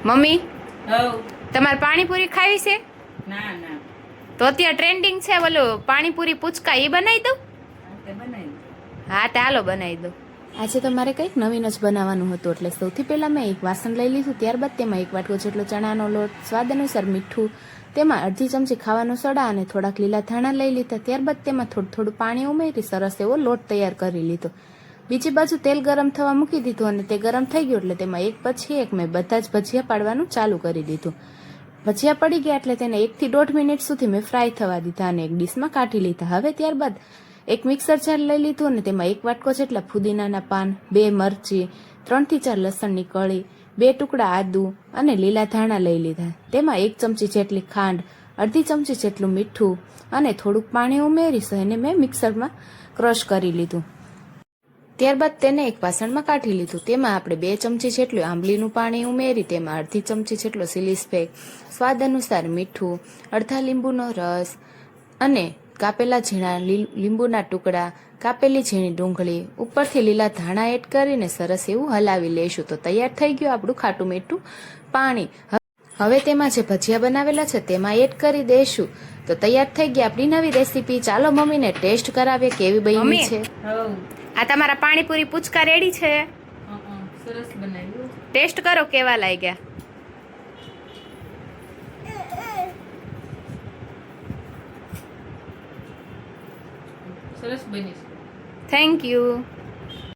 Mummy હવ તમારે પાણીપુરી ખાવી છે? ના ના તો અત્યારે ટ્રેન્ડિંગ છે ઓલું પાણીપુરી પૂચકા, એ બનાવી દઉં? તે બનાવી હા તે હાલો બનાવી દઉં. આજે તો મારે કંઈક નવીન જ બનાવવાનું હતું, એટલે સૌથી પહેલાં મેં એક વાસણ લઈ લીધું. ત્યારબાદ તેમાં 1 વાટકો જેટલો ચણાનો લોટ, સ્વાદ અનુસાર મીઠું, તેમાં અડધી ચમચી ખાવાનો સોડા અને થોડાક લીલા ધાણા લઈ લીધા. ત્યારબાદ તેમાં થોડું પાણી ઉમેરી સરસ એવો લોટ તૈયાર કરી લીધો. બીજી બાજુ તેલ ગરમ થવા મૂકી દીધું અને તે ગરમ થઈ ગયું એટલે તેમાં એક પછી એક મેં બધા જ ભજીયા પાડવાનું ચાલુ કરી દીધું. ભજીયા પડી ગયા એટલે તેને 1 થી 1.5 મિનિટ સુધી મેં ફ્રાય થવા દીધા અને એક ડીશમાં કાઢી લીધા. હવે ત્યારબાદ એક મિક્સર જાર લઈ લીધું અને તેમાં 1 વાટકો જેટલા ફુદીનાના પાન, 2 મરચી, 3 થી 4 લસણની કળી, 2 ટુકડા આદુ અને લીલા ધાણા લઈ લીધા. તેમાં 1 ચમચી જેટલી ખાંડ, અડધી ચમચી જેટલું મીઠું અને થોડુંક પાણી ઉમેરી એને મેં મિક્સરમાં ક્રશ કરી લીધું. ત્યારબાદ તેને એક વાસણમાં કાઢી લીધું. તેમાં આપણે 2 ચમચી જેટલું આંબલીનું પાણી ઉમેરી તેમાં અડધી ચમચી જેટલો સિલીસ પેક, સ્વાદ અનુસાર મીઠું, અડધા લીંબુનો રસ અને કાપેલા ઝીણા લીંબુના ટુકડા, કાપેલી ઝીણી ડુંગળી, ઉપરથી લીલા ધાણા એડ કરીને સરસ એવું હલાવી લઈશું. તો તૈયાર થઈ ગયું આપણું ખાટું મીઠું પાણી. હવે તેમાં જે ભજીયા બનાવેલા છે તેમાં એડ કરી દઈશું. તો તૈયાર થઈ ગઈ આપણી નવી રેસીપી. ચાલો મમ્મીને ટેસ્ટ કરાવીએ કેવી બની છે. હવ આ તમારા પાણીપુરી પૂચકા રેડી છે. સરસ બનાવ્યું. ટેસ્ટ કરો કેવા લાગ્યા. સરસ બની છે. Thank you.